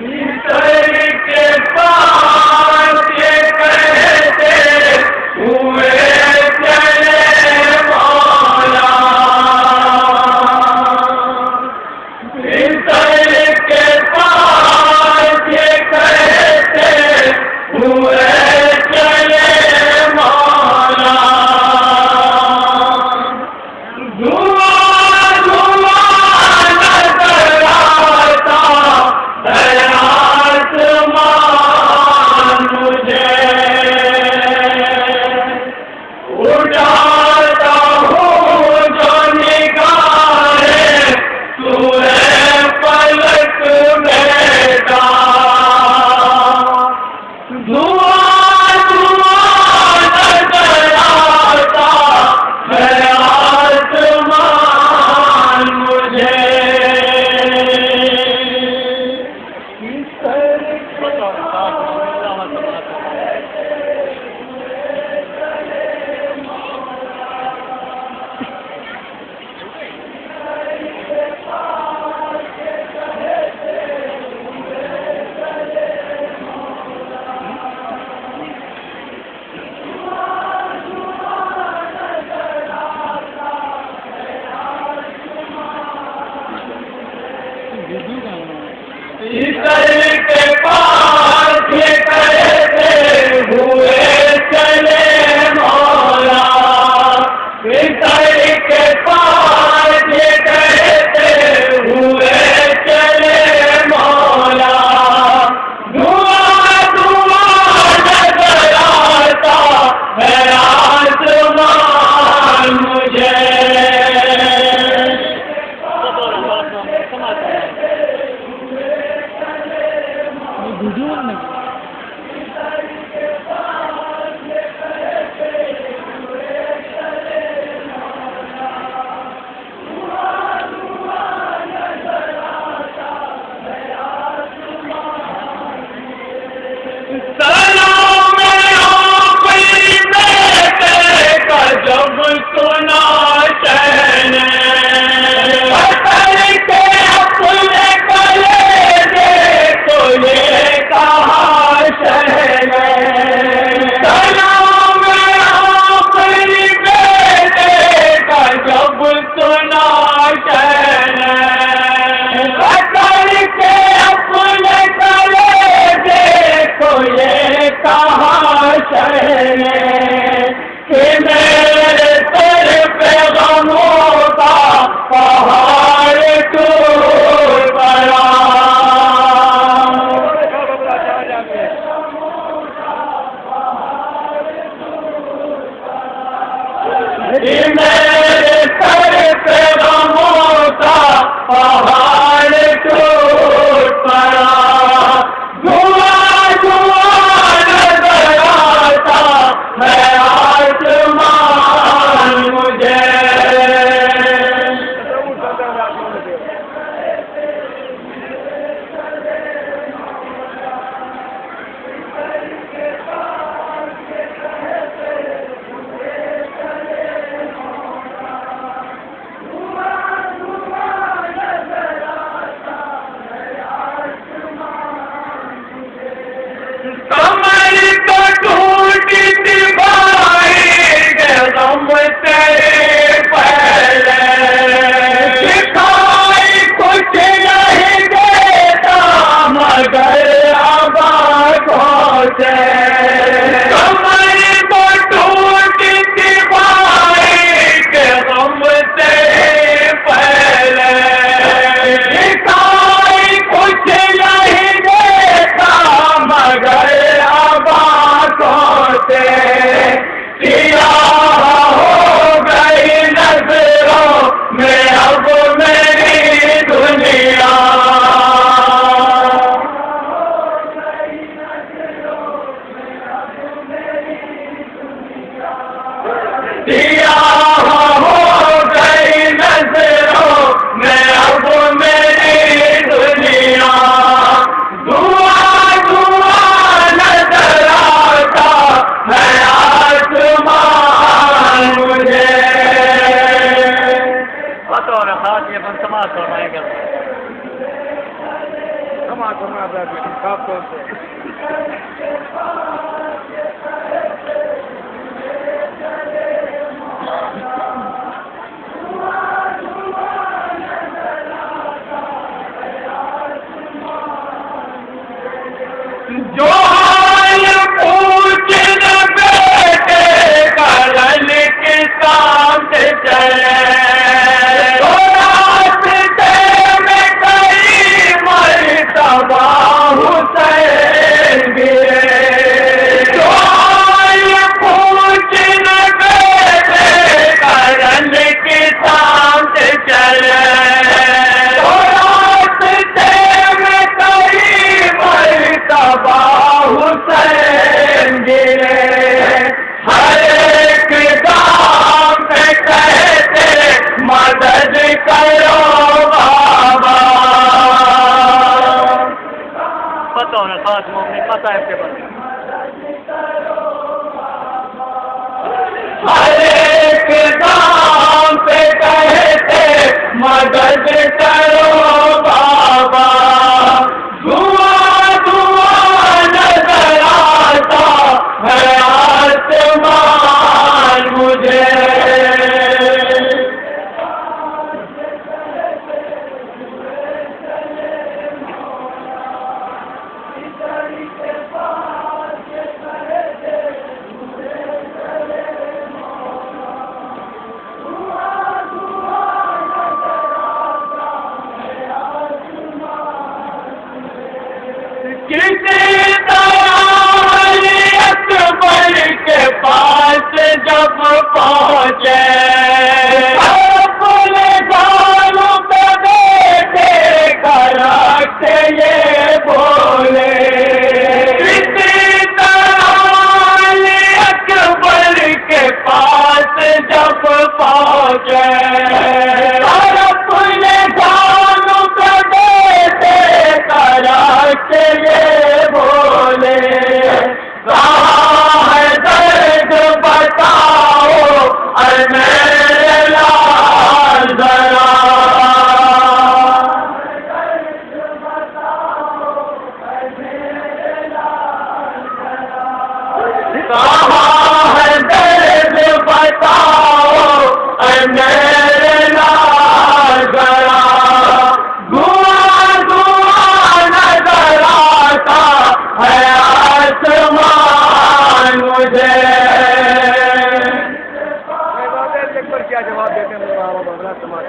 کے پاس یہ کہتے ہوئے چلے مولا، کے پاس یہ کہتے ہوئے چلے مولا، دھواں دھواں نظر آتا ہے آسمان مجھے، اٹھاتا ہوں جو نگاہیں سوئے فلک بیٹا، دھواں دھواں نظر آتا ہے آسمان مجھے، کے پاس یہ کہتے ہوئے چلے مولا، کے پاس یہ کہتے ہوئے چلے مولا، دھواں دھواں نظر آتا ہے آسمان مجھے، جب سنا چین کے اپنے کلیجے تو یہ کہا شہن، سلام آخری بیٹے کا جب سنا چین، کے اپنے کلیجے تو یہ کہا شہن، کہ میرے سر پہ غموں کا پہاڑ ٹوٹ پڑا، کہ میرے سر پہ غموں کا پہاڑ ٹوٹ پڑا، دھواں دھواں نظر آتا ہے آسمان مجھے، سماعت فرما دیا صاف طور سے جو حال پوچھنے بیٹے کرن کے ساتھ چلے تو راستے میں کئی مرتبہ حسین گرے جو حال پوچھنے بیٹے کرن کے ساتھ چلے حسین گرے ہر ایک گام پہ کہتے مدد کرو بابا پتہ ہونا خاص مومن پتہ ہے کے بارے ہر ایک گام پہ کہتے مدد کرو بابا مجھے کسی اکبر کے پاس جب پہنچے اپنے گالوں پہ بیٹے کرتے یہ بولے کسی طرح اکبر کے پاس جب پہنچے اپنے گالوں پہ بیٹے کرتے یہ بولے کہاں ہے درد بتاؤ اے میرے لال ذرا کہاں ہے درد بتاؤ اے میرے لال ذرا دھواں دھواں نظر آتا ہے آسمان مجھے کیا جواب دیتے ہیں بابا سماعت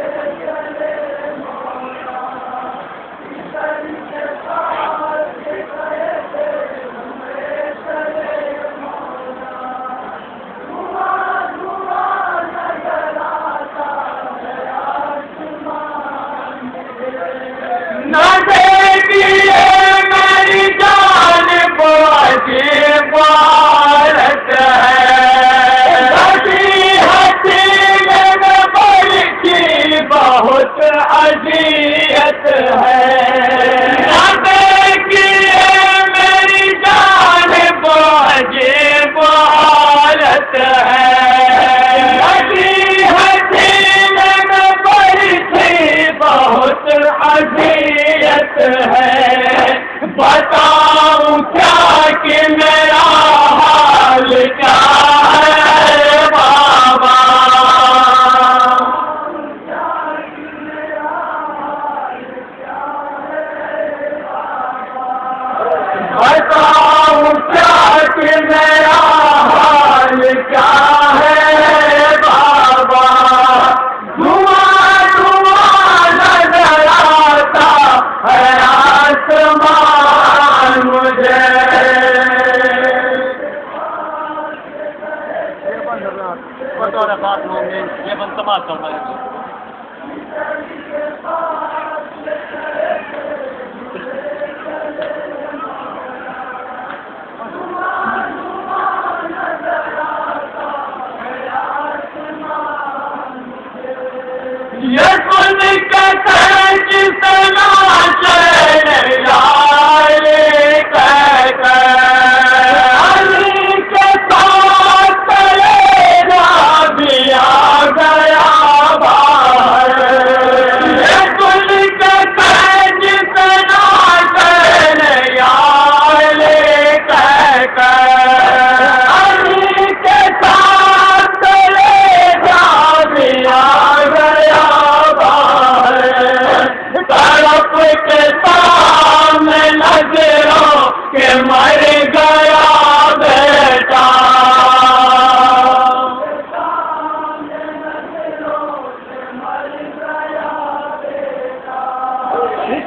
نہ دیکھیے میری جان کو عجیب عورت ہے حسین میں بڑی بہت اذیت ہے نہ دیکھیے میری جان کو عجیب عورت ہے حسین میں بڑی بہت اذیت ہے بتاؤں کیا کہ میرا حال کیا ہے بابا بتاؤں کیا کہ میرا حال کیا ہے بابا دھواں دھواں نظر آتا ہے آسمان مجھے پتہ ہونا خاص مومن یہ بن سماعت فرمائے یہ سن کے سچ سنا چین علی کے ساتھ چلے جا دیا گیا علی کے ساتھ لے جا دیا گیا طرف کے سامنے نظروں کہ مر گیا بیٹا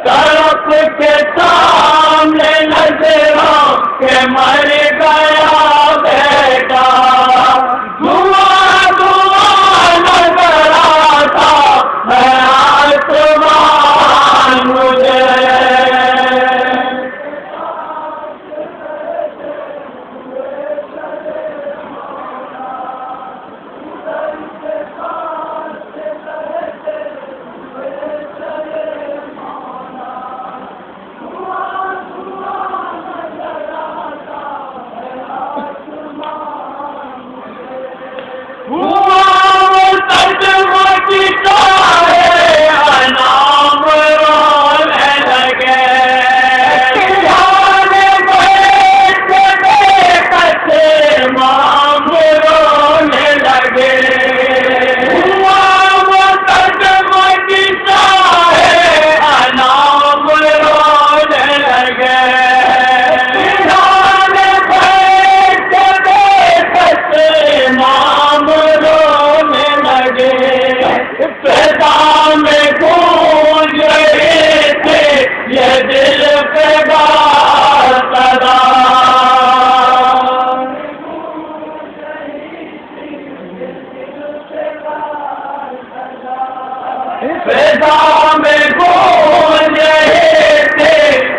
طرف کے سامنے نظروں کہ مر گیا بیٹا دعا دعا نظر آتا ہے آسمان مجھے فضا میں گونج رہے تھے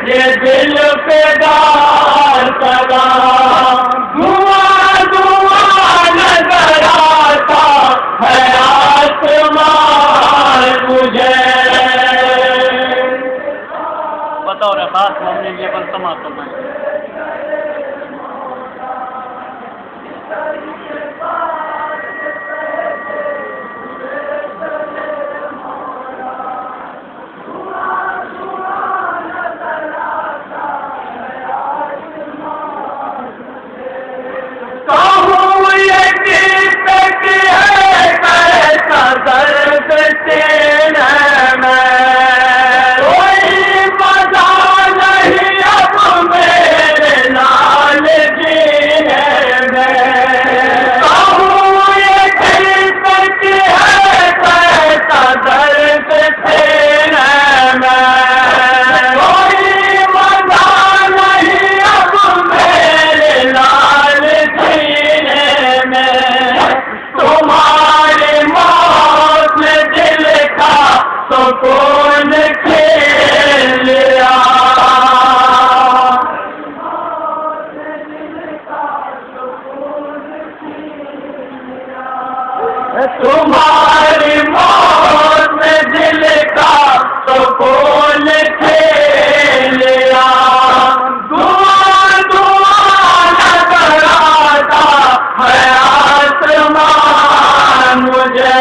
یہ دل فدار صدا دعا دعا نظر آتا ہے آسمان مجھے بطور خاص ہم نے یہ بل سماعت کرنا ہے درد سینہ میں کوئی مزہ نہیں اب میرے لال جینے میں کہوں یہ قسمت ہے کیسا درد سینہ میں کوئی مزہ نہیں اب میرے لال جینے میں تمہاری موت نے دل کا سکون کھیل لیا تمہاری موت نے دل کا سکون کھیل لیا دعا دعا نظر آتا ہے آسمان مجھے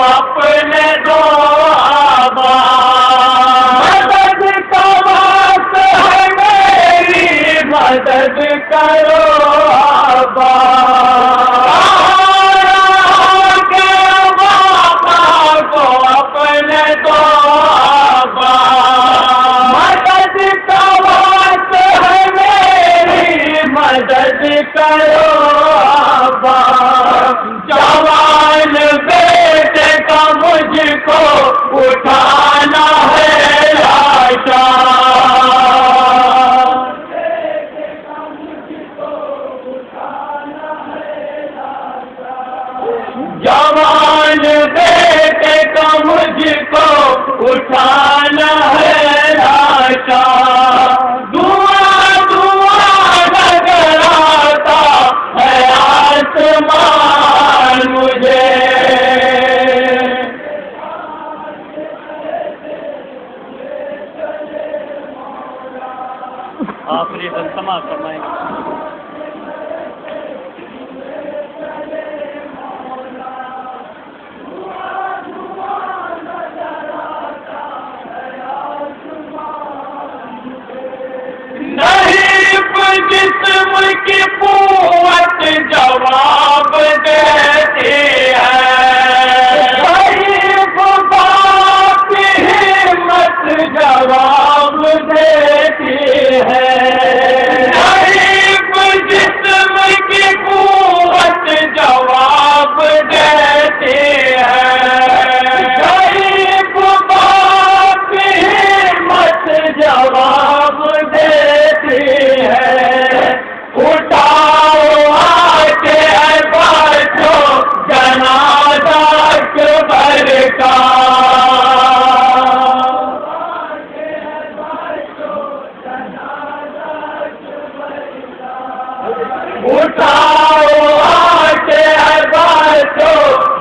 اپنے دو مدد کا وقت ہے میری مدد کرو آبا کے باپا کو اپنے دو مدد کا وقت ہے میری مدد کرو آبا جوان بیٹے کا مجھ کو اٹھانا ہے لاشا جوان بیٹے کا مجھ کو اٹھانا ہے لاشا دعا دعا نظر آتا ہے آسمان فرمائیں گے. نہیں جسم کی قوت جواب دیتی ہے، غریب باپ ہمت جواب دیتی ہے. غریب جسم کی قوت جواب دیتی ہے، غریب باپ ہمت جواب دیتی ہے. اٹھاؤ آتے بچو جنازہ اکبر کا، اٹھاؤ آتے بچو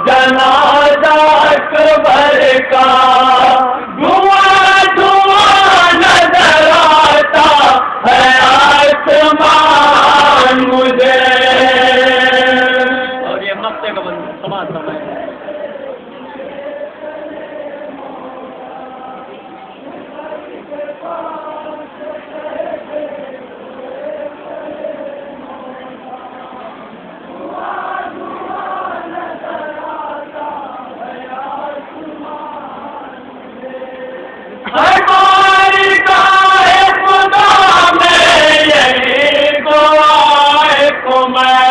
جنازہ اکبر کا. دھواں دھواں نظر آتا ہے آسمان مجھے. اور یہ ہفتے کا سماعت فرمائیں گے. ہماری گائے خدا میں یہی دعائے کو میں